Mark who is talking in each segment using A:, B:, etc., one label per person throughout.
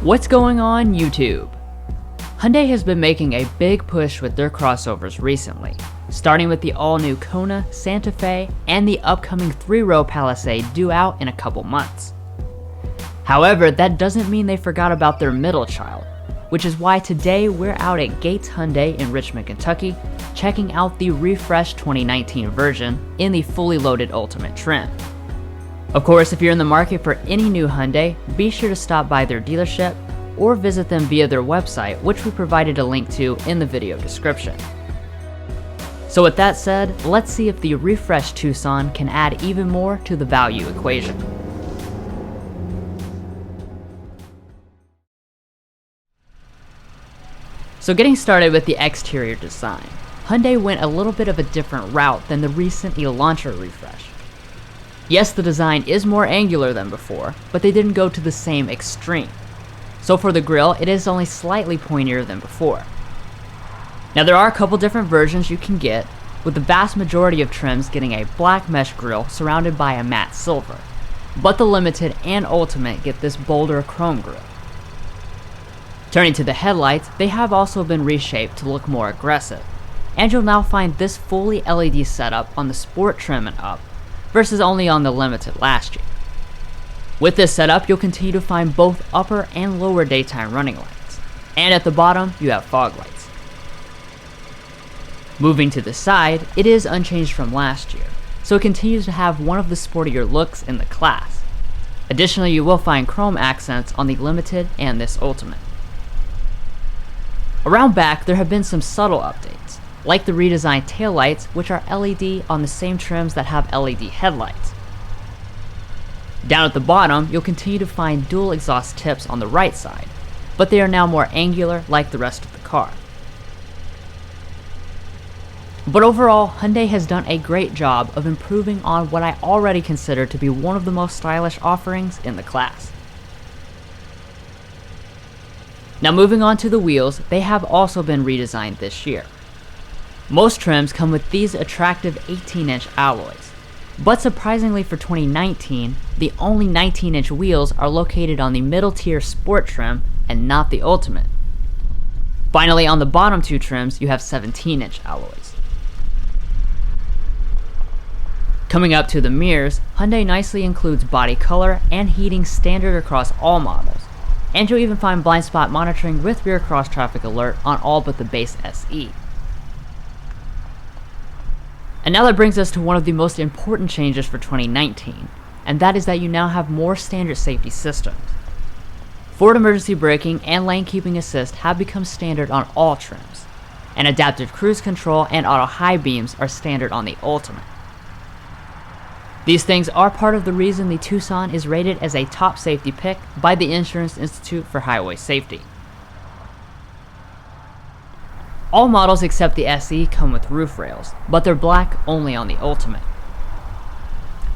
A: What's going on YouTube? Hyundai has been making a big push with their crossovers recently, starting with the all-new Kona, Santa Fe, and the upcoming 3-row Palisade due out in a couple months. However, that doesn't mean they forgot about their middle child, which is why today we're out at Gates Hyundai in Richmond, Kentucky, checking out the refreshed 2019 version in the fully loaded Ultimate trim. Of course, if you're in the market for any new Hyundai, be sure to stop by their dealership or visit them via their website, which we provided a link to in the video description. So with that said, let's see if the refreshed Tucson can add even more to the value equation. So getting started with the exterior design, Hyundai went a little bit of a different route than the recent Elantra refresh. Yes, the design is more angular than before, but they didn't go to the same extreme. So for the grille, it is only slightly pointier than before. Now there are a couple different versions you can get, with the vast majority of trims getting a black mesh grille surrounded by a matte silver, but the Limited and Ultimate get this bolder chrome grille. Turning to the headlights, they have also been reshaped to look more aggressive, and you'll now find this fully LED setup on the Sport trim and up, versus only on the Limited last year. With this setup, you'll continue to find both upper and lower daytime running lights, and at the bottom, you have fog lights. Moving to the side, it is unchanged from last year, so it continues to have one of the sportier looks in the class. Additionally, you will find chrome accents on the Limited and this Ultimate. Around back, there have been some subtle updates, like the redesigned taillights, which are LED on the same trims that have LED headlights. Down at the bottom, you'll continue to find dual exhaust tips on the right side, but they are now more angular like the rest of the car. But overall, Hyundai has done a great job of improving on what I already consider to be one of the most stylish offerings in the class. Now moving on to the wheels, they have also been redesigned this year. Most trims come with these attractive 18-inch alloys, but surprisingly for 2019, the only 19-inch wheels are located on the middle tier Sport trim and not the Ultimate. Finally, on the bottom two trims, you have 17-inch alloys. Coming up to the mirrors, Hyundai nicely includes body color and heating standard across all models, and you'll even find blind spot monitoring with rear cross traffic alert on all but the base SE. And now that brings us to one of the most important changes for 2019, and that is that you now have more standard safety systems. Forward emergency braking and lane keeping assist have become standard on all trims, and adaptive cruise control and auto high beams are standard on the Ultimate. These things are part of the reason the Tucson is rated as a top safety pick by the Insurance Institute for Highway Safety. All models except the SE come with roof rails, but they're black only on the Ultimate.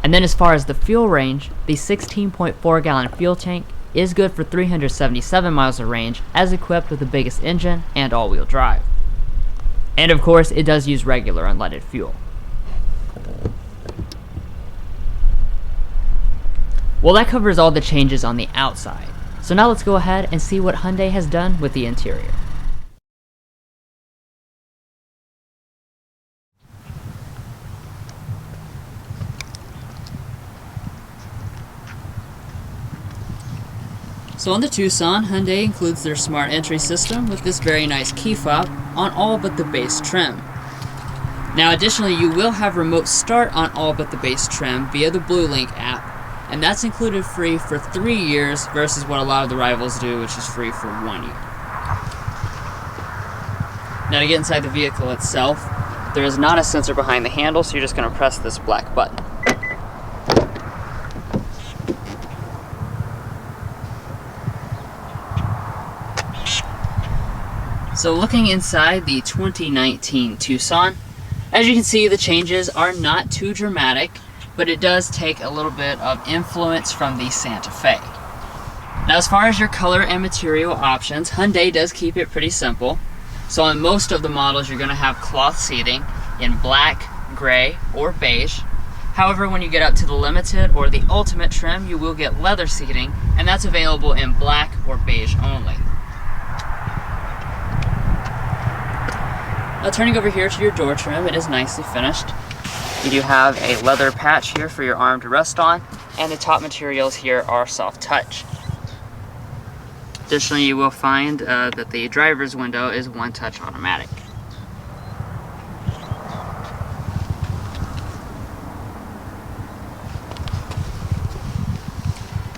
A: And then as far as the fuel range, the 16.4 gallon fuel tank is good for 377 miles of range as equipped with the biggest engine and all-wheel drive. And of course, it does use regular unleaded fuel. Well, that covers all the changes on the outside, so now let's go ahead and see what Hyundai has done with the interior. So on the Tucson, Hyundai includes their smart entry system with this very nice key fob on all but the base trim. Now additionally, you will have remote start on all but the base trim via the Blue Link app, and that's included free for 3 years versus what a lot of the rivals do, which is free for 1 year. Now to get inside the vehicle itself, there is not a sensor behind the handle, so you're just going to press this black button. So looking inside the 2019 Tucson, as you can see, the changes are not too dramatic, but it does take a little bit of influence from the Santa Fe. Now as far as your color and material options, Hyundai does keep it pretty simple. So on most of the models, you're going to have cloth seating in black, gray, or beige. However, when you get up to the Limited or the Ultimate trim, you will get leather seating, and that's available in black or beige only. Now turning over here to your door trim, it is nicely finished. You do have a leather patch here for your arm to rest on, and the top materials here are soft touch. Additionally, you will find that the driver's window is one-touch automatic.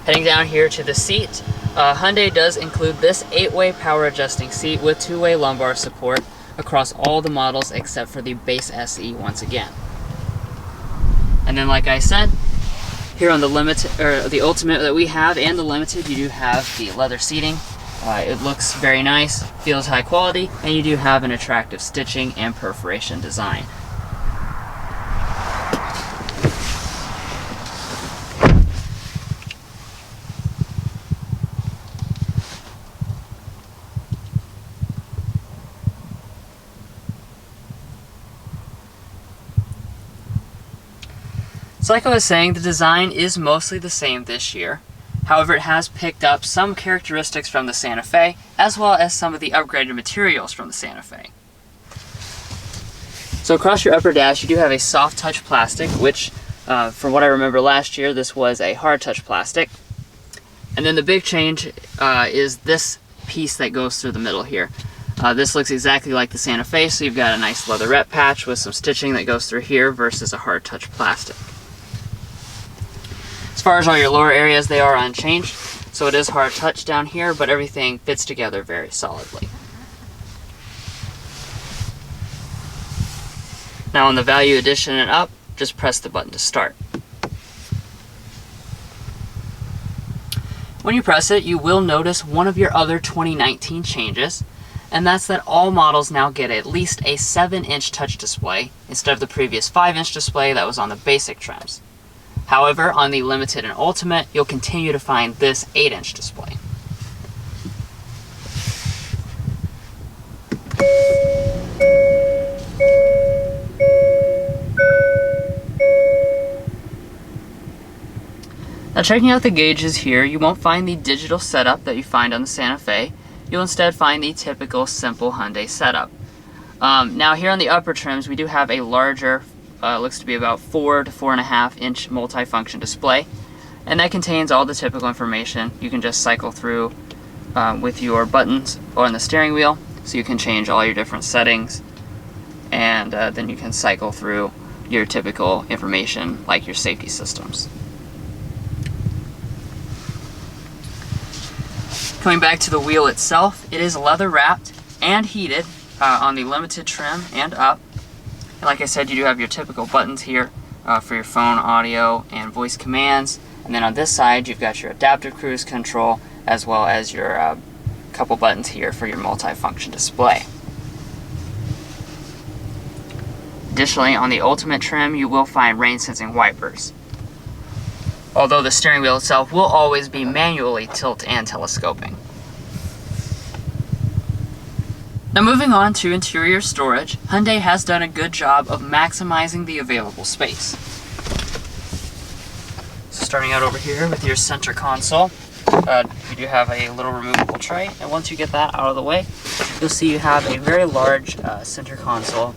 A: Heading down here to the seat, Hyundai does include this 8-way power adjusting seat with 2-way lumbar support across all the models except for the base SE once again. And then, like I said, here on the Limited, or the Ultimate that we have and the Limited, you do have the leather seating. It looks very nice, feels high quality, and you do have an attractive stitching and perforation design. So like I was saying, the design is mostly the same this year. However, it has picked up some characteristics from the Santa Fe, as well as some of the upgraded materials from the Santa Fe. So across your upper dash, you do have a soft touch plastic, which, from what I remember last year, this was a hard touch plastic. And then the big change is this piece that goes through the middle here. This looks exactly like the Santa Fe, so you've got a nice leatherette patch with some stitching that goes through here versus a hard touch plastic. As far as all your lower areas, they are unchanged, so it is hard touch down here, but everything fits together very solidly. Now on the value addition and up, just press the button to start. When you press it, you will notice one of your other 2019 changes, and that's that all models now get at least a 7-inch touch display instead of the previous 5-inch display that was on the basic trims. However, on the Limited and Ultimate, you'll continue to find this 8-inch display. Now checking out the gauges here, you won't find the digital setup that you find on the Santa Fe. You'll instead find the typical simple Hyundai setup. Now here on the upper trims, we do have a larger looks to be about 4 to 4.5 inch multi-function display, and that contains all the typical information. You can just cycle through with your buttons on the steering wheel, so you can change all your different settings, and then you can cycle through your typical information like your safety systems. Coming back to the wheel itself, it is leather wrapped and heated on the Limited trim and up. And like I said, you do have your typical buttons here for your phone, audio, and voice commands. And then on this side, you've got your adaptive cruise control, as well as your couple buttons here for your multi-function display. Additionally, on the Ultimate trim, you will find rain-sensing wipers. Although the steering wheel itself will always be manually tilt and telescoping. Now moving on to interior storage, Hyundai has done a good job of maximizing the available space. So starting out over here with your center console, you do have a little removable tray, and once you get that out of the way, you'll see you have a very large center console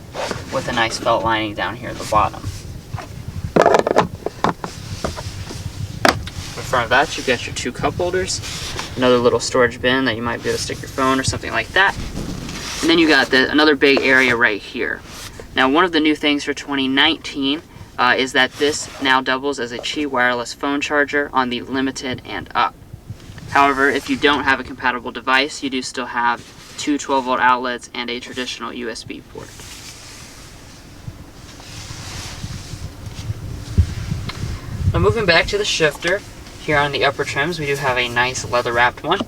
A: with a nice felt lining down here at the bottom. In front of that, you've got your 2 cup holders, another little storage bin that you might be able to stick your phone or something like that. And then you got another big area right here. Now one of the new things for 2019 is that this now doubles as a Qi wireless phone charger on the Limited and up. However, if you don't have a compatible device, you do still have 2 12-volt outlets and a traditional USB port. Now moving back to the shifter, here on the upper trims we do have a nice leather wrapped one.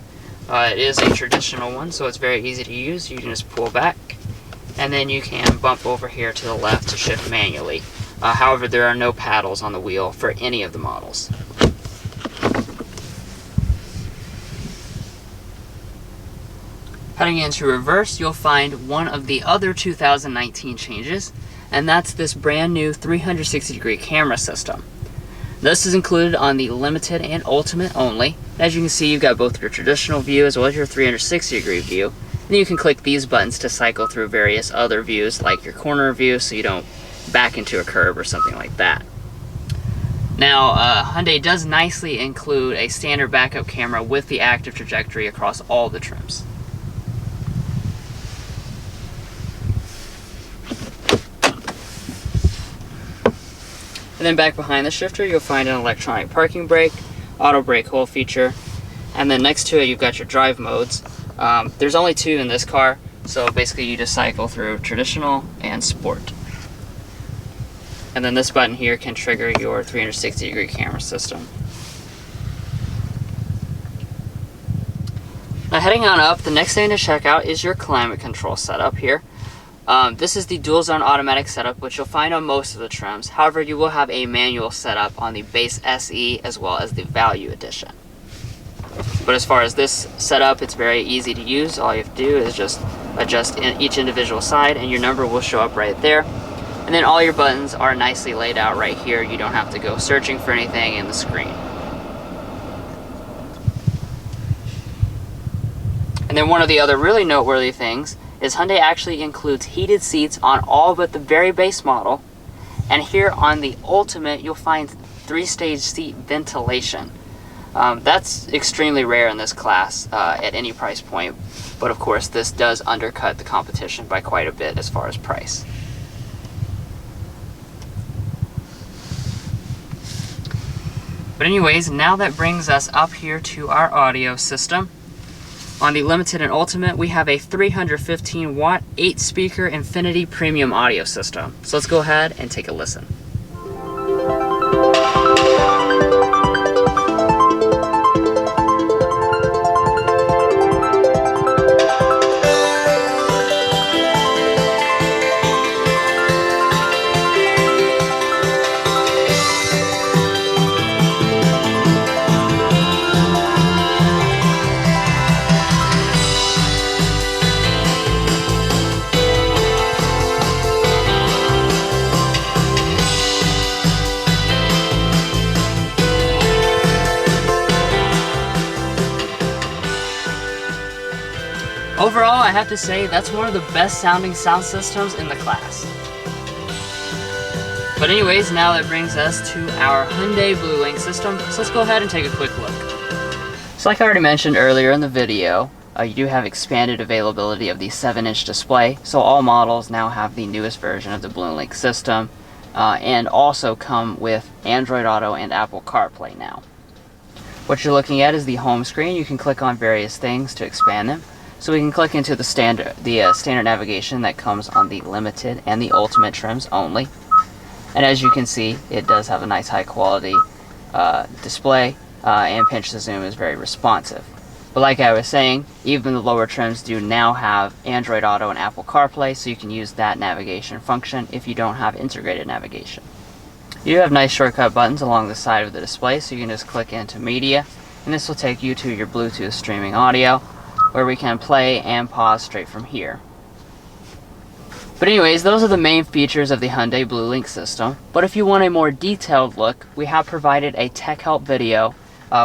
A: It is a traditional one, so it's very easy to use. You can just pull back, and then you can bump over here to the left to shift manually. However, there are no paddles on the wheel for any of the models. Heading into reverse, you'll find one of the other 2019 changes. and that's this brand new 360-degree camera system. This is included on the Limited and Ultimate only. As you can see, you've got both your traditional view as well as your 360-degree view. And you can click these buttons to cycle through various other views, like your corner view, so you don't back into a curb or something like that. Now, Hyundai does nicely include a standard backup camera with the active trajectory across all the trims. And then back behind the shifter, you'll find an electronic parking brake, auto brake hold feature, and then next to it you've got your drive modes. There's only two in this car, so basically you just cycle through traditional and sport. And then this button here can trigger your 360-degree camera system. Now heading on up, the next thing to check out is your climate control setup here. This is the dual zone automatic setup, which you'll find on most of the trims. However, you will have a manual setup on the base SE as well as the Value Edition. But as far as this setup, it's very easy to use. All you have to do is just adjust each individual side and your number will show up right there. And then all your buttons are nicely laid out right here. You don't have to go searching for anything in the screen. And then one of the other really noteworthy things is Hyundai actually includes heated seats on all but the very base model. And here on the Ultimate, you'll find 3-stage seat ventilation. That's extremely rare in this class at any price point. But of course, this does undercut the competition by quite a bit as far as price. But anyways, now that brings us up here to our audio system. On the Limited and Ultimate, we have a 315 watt, 8-speaker Infinity Premium audio system. So let's go ahead and take a listen. Overall, I have to say that's one of the best sounding sound systems in the class. But anyways, now that brings us to our Hyundai Blue Link system, so let's go ahead and take a quick look. So like I already mentioned earlier in the video, you do have expanded availability of the 7-inch display, so all models now have the newest version of the Blue Link system, and also come with Android Auto and Apple CarPlay now. What you're looking at is the home screen. You can click on various things to expand them. So we can click into the standard navigation that comes on the Limited and the Ultimate trims only. And as you can see, it does have a nice high quality display, and pinch to zoom is very responsive. But like I was saying, even the lower trims do now have Android Auto and Apple CarPlay, so you can use that navigation function if you don't have integrated navigation. You do have nice shortcut buttons along the side of the display, so you can just click into Media, and this will take you to your Bluetooth streaming audio, where we can play and pause straight from here. But anyways, those are the main features of the Hyundai Blue Link system. But if you want a more detailed look, we have provided a tech help video,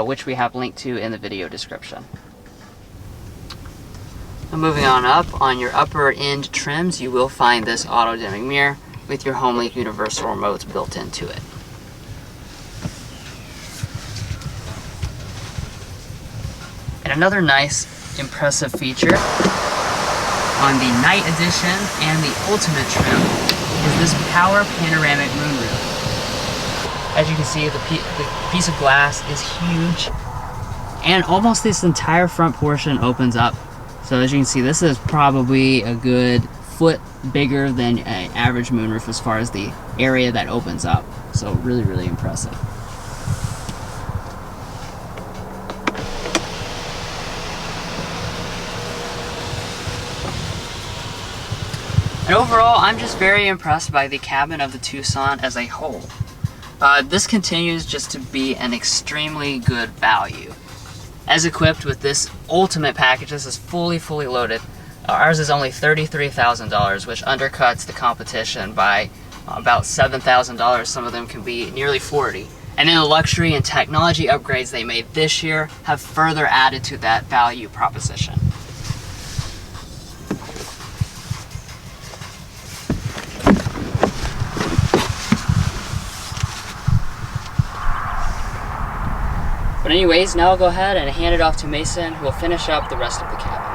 A: which we have linked to in the video description. Now moving on up, on your upper end trims, you will find this auto dimming mirror with your HomeLink universal remotes built into it. And another nice impressive feature on the Night Edition and the Ultimate trim is this power panoramic moonroof. As you can see, the piece of glass is huge, and almost this entire front portion opens up. So as you can see, this is probably a good foot bigger than an average moonroof as far as the area that opens up. So really, really impressive. And overall, I'm just very impressed by the cabin of the Tucson as a whole. This continues just to be an extremely good value. As equipped with this Ultimate package, this is fully loaded.
B: Ours is only $33,000, which undercuts the competition by about $7,000. Some of them can be nearly $40,000. And then the luxury and technology upgrades they made this year have further added to that value proposition. But anyways, now I'll go ahead and hand it off to Mason, who will finish up the rest of the cabin.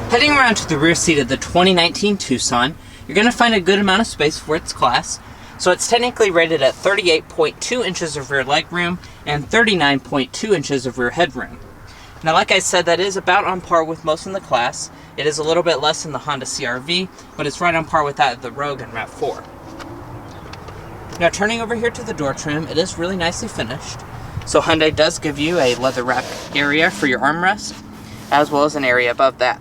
B: Heading around to the rear seat of the 2019 Tucson, you're going to find a good amount of space for its class. So it's technically rated at 38.2 inches of rear legroom and 39.2 inches of rear headroom. Now, like I said, that is about on par with most in the class. It is a little bit less than the Honda CR-V, but it's right on par with that of the Rogue and RAV4. Now, turning over here to the door trim, it is really nicely finished. So Hyundai does give you a leather wrap area for your armrest, as well as an area above that.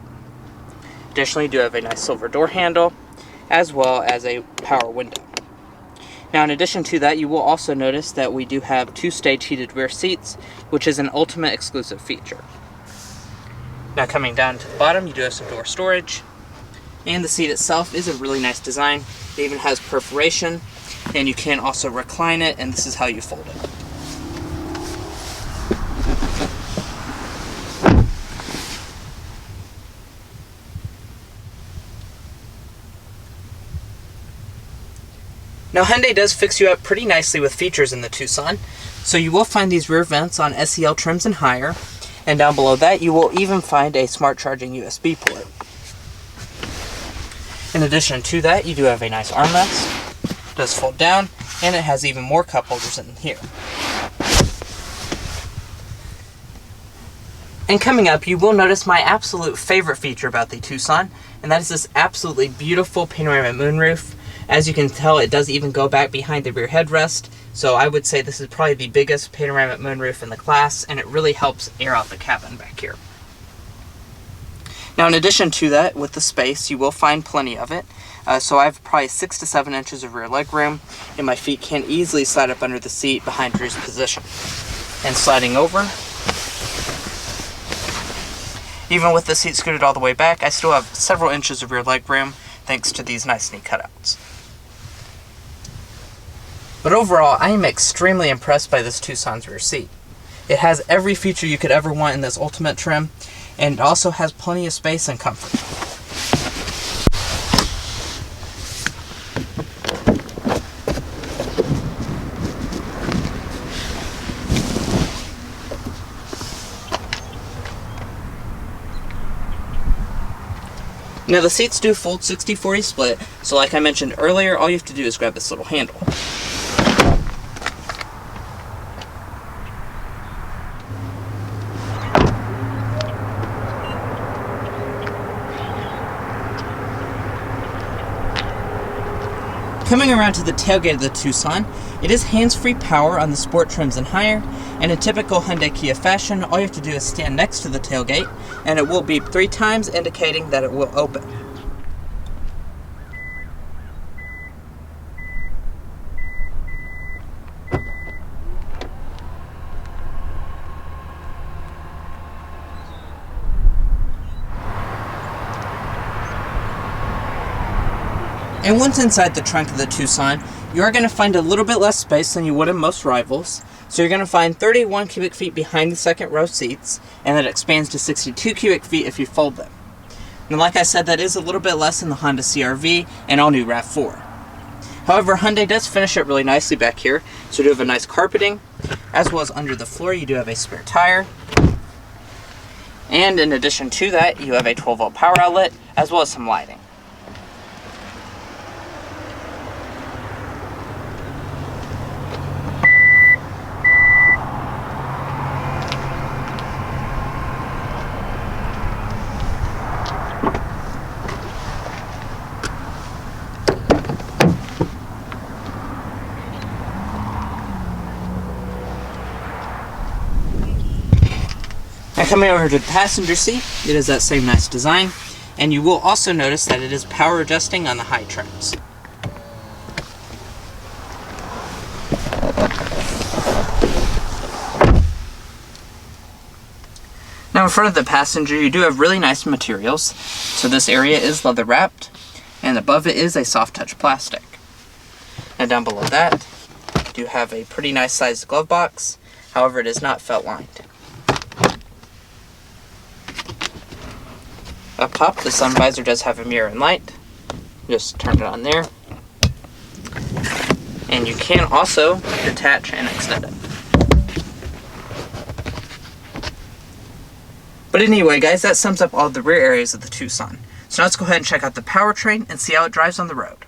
B: Additionally, you do have a nice silver door handle, as well as a power window. Now, in addition to that, you will also notice that we do have 2-stage heated rear seats, which is an Ultimate exclusive feature. Now, coming down to the bottom, you do have some door storage, and the seat itself is a really nice design. It even has perforation, and you can also recline it, and this is how you fold it. Now, Hyundai does fix you up pretty nicely with features in the Tucson. So you will find these rear vents on SEL trims and higher. And down below that, you will even find a smart charging USB port. In addition to that, you do have a nice armrest. It does fold down, and it has even more cup holders in here. And coming up, you will notice my absolute favorite feature about the Tucson, and that is this absolutely beautiful panoramic moonroof. As you can tell, it does even go back behind the rear headrest, so I would say this is probably the biggest panoramic moonroof in the class, and it really helps air out the cabin back here. Now, in addition to that, with the space, you will find plenty of it. So I have probably 6 to 7 inches of rear leg room, and my feet can easily slide up under the seat behind Drew's position. And sliding over, even with the seat scooted all the way back, I still have several inches of rear leg room, thanks to these nice neat cutouts. But overall, I am extremely impressed by this Tucson's rear seat. It has every feature you could ever want in this Ultimate trim, and it also has plenty of space and comfort. Now, the seats do fold 60-40 split, so like I mentioned earlier, all you have to do is grab this little handle. Coming around to the tailgate of the Tucson, it is hands-free power on the sport trims and higher, and in typical Hyundai Kia fashion, all you have to do is stand next to the tailgate, and it will beep 3 times indicating that it will open. And once inside the trunk of the Tucson, you are going to find a little bit less space than you would in most rivals. So you're going to find 31 cubic feet behind the second row seats, and that expands to 62 cubic feet if you fold them. And like I said, that is a little bit less than the Honda CR-V and all-new RAV4. However, Hyundai does finish it really nicely back here. So you do have a nice carpeting, as well as under the floor you do have a spare tire. And in addition to that, you have a 12-volt power outlet, as well as some lighting. Now, coming over to the passenger seat, it is that same nice design, and you will also notice that it is power adjusting on the high trims. Now in front of the passenger, you do have really nice materials. So this area is leather wrapped, and above it is a soft touch plastic. Now down below that, you do have a pretty nice sized glove box. However, it is not felt lined. Up top, the sun visor does have a mirror and light. Just turn it on there. And you can also detach and extend it. But anyway, guys, that sums up all the rear areas of the Tucson. So now let's go ahead and check out the powertrain and see how it drives on the road.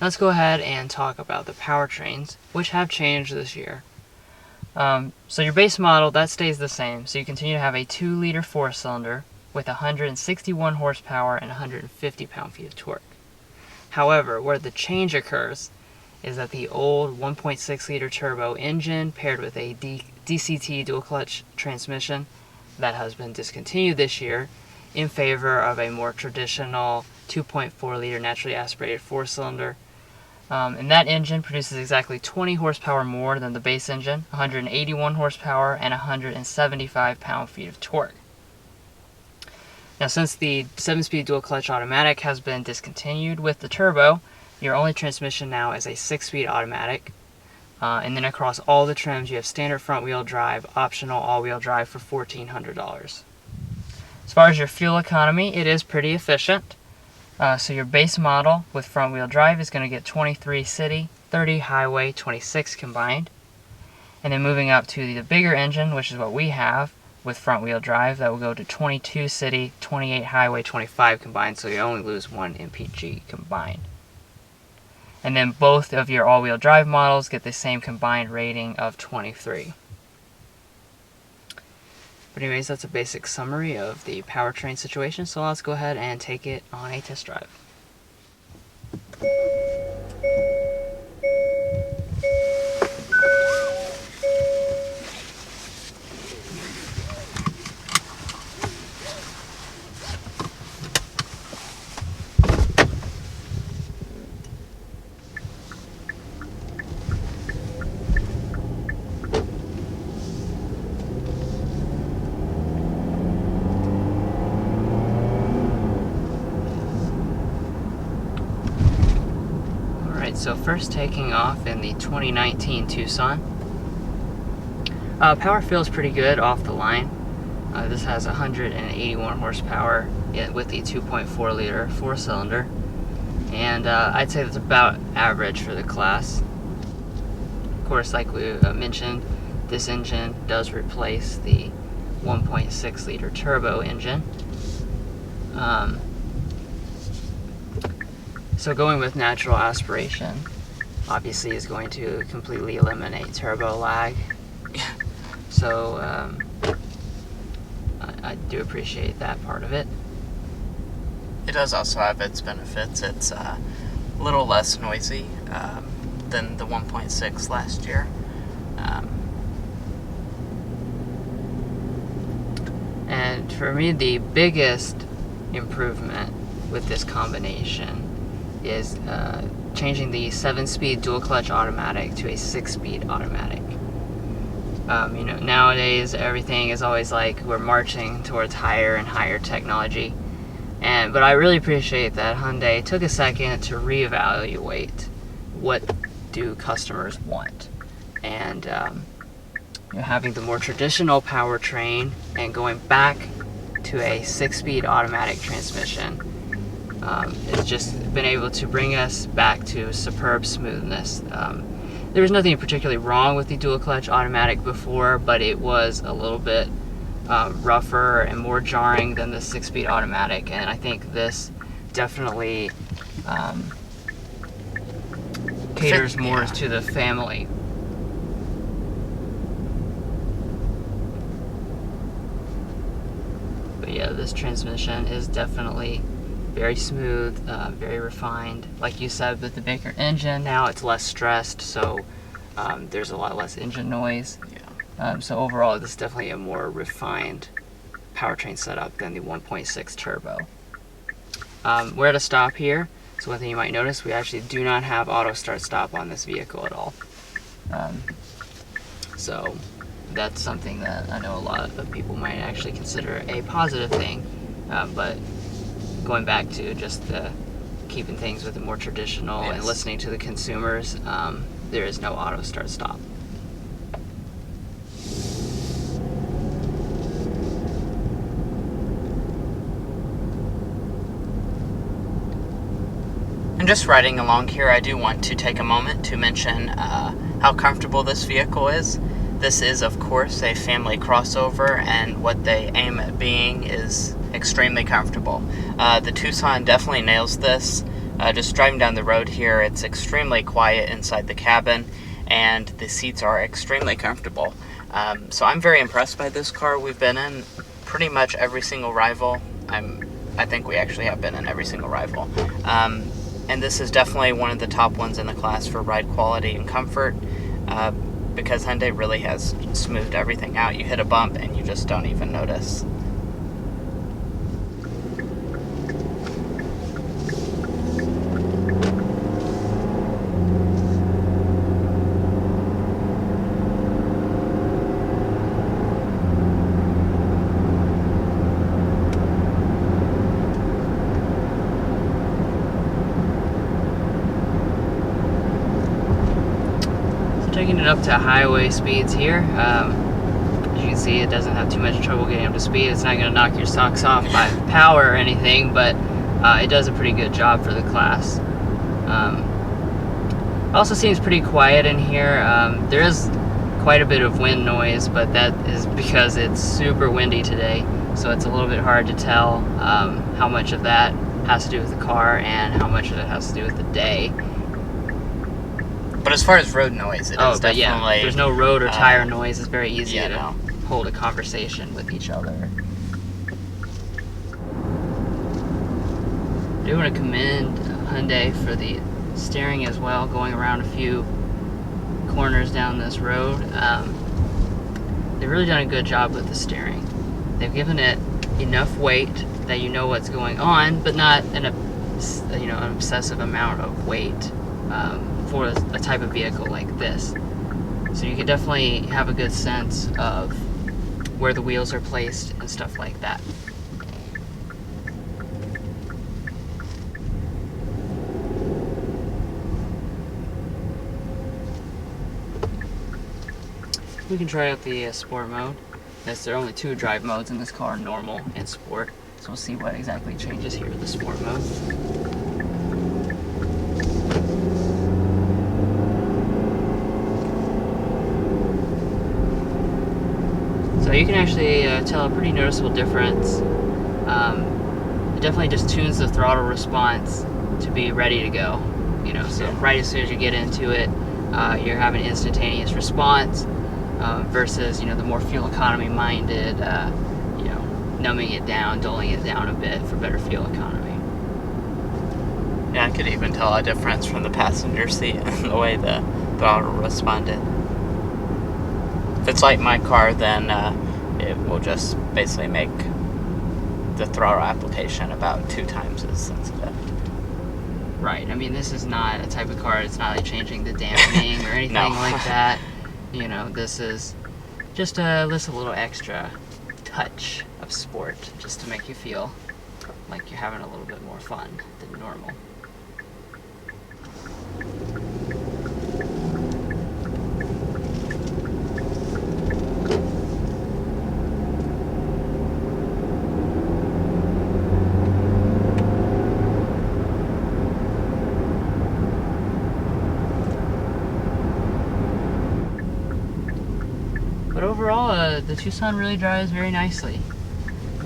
A: Let's go ahead and talk about the powertrains, which have changed this year. So your base model, that stays the same. So you continue to have a 2-liter 4-cylinder with 161 horsepower and 150 pound-feet of torque. However, where the change occurs is that the old 1.6-liter turbo engine paired with a DCT dual-clutch transmission that has been discontinued this year in favor of a more traditional 2.4-liter naturally aspirated 4-cylinder. And that engine produces exactly 20 horsepower more than the base engine, 181 horsepower and 175 pound-feet of torque. Now, since the 7-speed dual-clutch automatic has been discontinued with the turbo, your only transmission now is a 6-speed automatic. And then across all the trims, you have standard front-wheel drive, optional all-wheel drive for $1,400. As far as your fuel economy, it is pretty efficient. So your base model with front-wheel drive is going to get 23 city, 30 highway, 26 combined. And then moving up to the bigger engine, which is what we have with front-wheel drive, that will go to 22 city, 28 highway, 25 combined, so you only lose 1 MPG combined. And then both of your all-wheel drive models get the same combined rating of 23. But anyways, that's a basic summary of the powertrain situation, so let's go ahead and take it on a test drive. So first taking off in the 2019 Tucson. Power feels pretty good off the line. This has 181 horsepower with the 2.4 liter 4-cylinder. And I'd say that's about average for the class. Of course, like we mentioned, this engine does replace the 1.6 liter turbo engine. So going with natural aspiration obviously is going to completely eliminate turbo lag. So I do appreciate that part of it.
B: It does also have its benefits. It's a little less noisy than the 1.6 last year.
A: And for me, the biggest improvement with this combination is changing the 7-speed dual-clutch automatic to a 6-speed automatic. You know, nowadays everything is always like we're marching towards higher and higher technology, but I really appreciate that Hyundai took a second to reevaluate what do customers want, and you know, having the more traditional powertrain and going back to a 6-speed automatic transmission. It's just been able to bring us back to superb smoothness. There was nothing particularly wrong with the dual clutch automatic before, but it was a little bit rougher and more jarring than the 6-speed automatic, and I think this definitely caters more to the family. But yeah, this transmission is definitely very smooth, very refined. Like you said, with the bigger engine, now it's less stressed, so there's a lot less engine noise. Yeah. So overall, this is definitely a more refined powertrain setup than the 1.6 turbo. We're at a stop here, so one thing you might notice, we actually do not have auto start stop on this vehicle at all. So that's something that I know a lot of people might actually consider a positive thing, but going back to just keeping things with the more traditional and listening to the consumers, there is no auto start stop.
B: And just riding along here, I do want to take a moment to mention how comfortable this vehicle is. This is, of course, a family crossover, and what they aim at being is extremely comfortable. The Tucson definitely nails this. Just driving down the road here, it's extremely quiet inside the cabin, and the seats are extremely comfortable. So I'm very impressed by this car. We've been in pretty much every single rival. I think we actually have been in every single rival. And this is definitely one of the top ones in the class for ride quality and comfort, because Hyundai really has smoothed everything out. You hit a bump and you just don't even notice.
A: Taking it up to highway speeds here. As you can see, it doesn't have too much trouble getting up to speed. It's not going to knock your socks off by power or anything, but it does a pretty good job for the class. Also seems pretty quiet in here. There is quite a bit of wind noise, but that is because it's super windy today, so it's a little bit hard to tell how much of that has to do with the car and how much of it has to do with the day.
B: But as far as road noise, it is definitely...
A: Yeah, there's no road or tire noise. It's very easy to hold a conversation with each other. I do want to commend Hyundai for the steering as well, going around a few corners down this road. They've really done a good job with the steering. They've given it enough weight that you know what's going on, but not an obsessive amount of weight for a type of vehicle like this. So you can definitely have a good sense of where the wheels are placed and stuff like that. We can try out the sport mode. There are only two drive modes in this car, normal and sport. So we'll see what exactly changes here with the sport mode. So you can actually tell a pretty noticeable difference. It definitely just tunes the throttle response to be ready to go. So right as soon as you get into it, you're having instantaneous response versus the more fuel economy minded, numbing it down, dulling it down a bit for better fuel economy.
B: Yeah, I could even tell a difference from the passenger seat and the way the throttle responded. If it's like my car, then it will just basically make the throttle application about 2 times as sensitive.
A: Right. I mean, this is not a type of car. It's not like changing the dampening or anything like that. This is just a little extra touch of sport, just to make you feel like you're having a little bit more fun than normal. But overall, the Tucson really drives very nicely.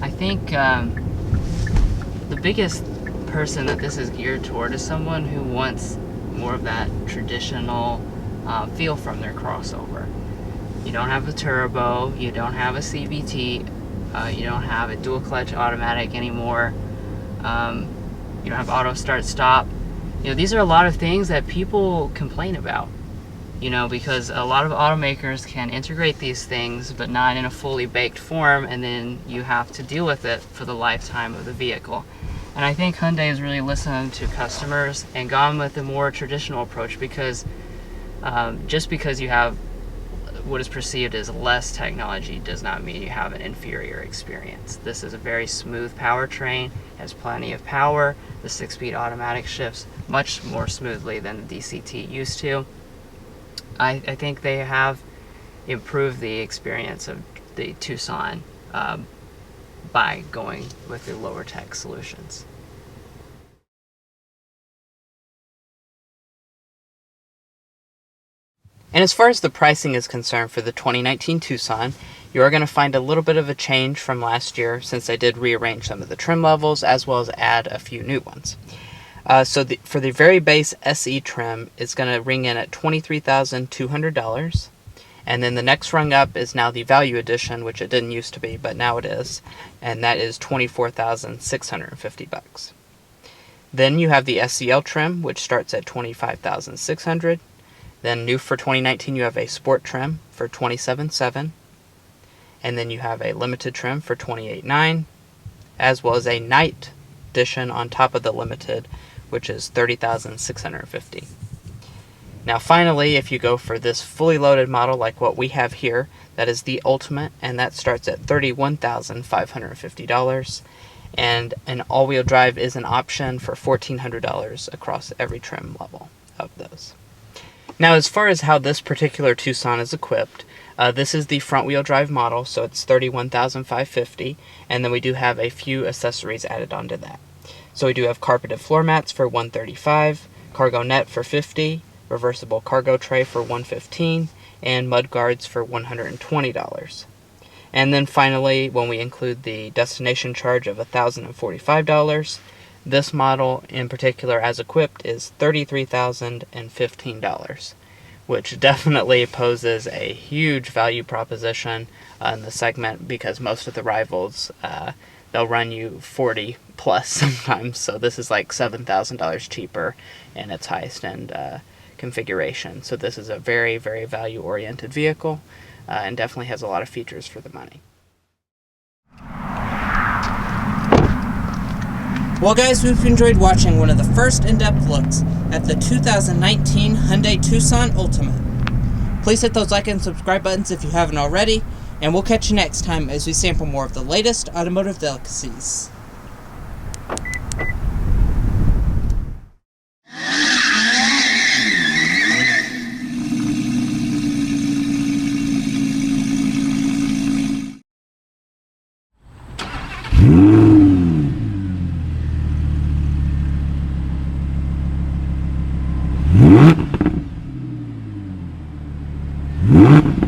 A: I think the biggest person that this is geared toward is someone who wants more of that traditional feel from their crossover. You don't have a turbo, you don't have a CVT, you don't have a dual clutch automatic anymore, you don't have auto start stop. These are a lot of things that people complain about. Because a lot of automakers can integrate these things, but not in a fully baked form, and then you have to deal with it for the lifetime of the vehicle. And I think Hyundai has really listened to customers and gone with a more traditional approach, because
C: Just because you have what is perceived as less technology does not mean you have an inferior experience. This is a very smooth powertrain, has plenty of power. The 6-speed automatic shifts much more smoothly than the DCT used to. I think they have improved the experience of the Tucson by going with the lower tech solutions.
B: And as far as the pricing is concerned for the 2019 Tucson, you are going to find a little bit of a change from last year, since I did rearrange some of the trim levels as well as add a few new ones. For the very base SE trim, it's going to ring in at $23,200. And then the next rung up is now the Value Edition, which it didn't used to be, but now it is. And that is $24,650. Then you have the SEL trim, which starts at $25,600. Then new for 2019, you have a Sport trim for $27,700. And then you have a Limited trim for $28,900, as well as a Night Edition on top of the Limited, which is $30,650. Now finally, if you go for this fully loaded model like what we have here, that is the Ultimate, and that starts at $31,550. And an all-wheel drive is an option for $1,400 across every trim level of those. Now, as far as how this particular Tucson is equipped, this is the front-wheel drive model, so it's $31,550, and then we do have a few accessories added onto that. So we do have carpeted floor mats for $135, cargo net for $50, reversible cargo tray for $115, and mud guards for $120. And then finally, when we include the destination charge of $1,045, this model in particular, as equipped, is $33,015, which definitely poses a huge value proposition in the segment, because most of the rivals, they'll run you 40 plus sometimes. So this is like $7,000 cheaper in its highest end configuration. So this is a very, very value-oriented vehicle, and definitely has a lot of features for the money.
D: Well guys, we've enjoyed watching one of the first in-depth looks at the 2019 Hyundai Tucson Ultimate. Please hit those like and subscribe buttons if you haven't already, and we'll catch you next time as we sample more of the latest automotive delicacies.
E: Mm-hmm.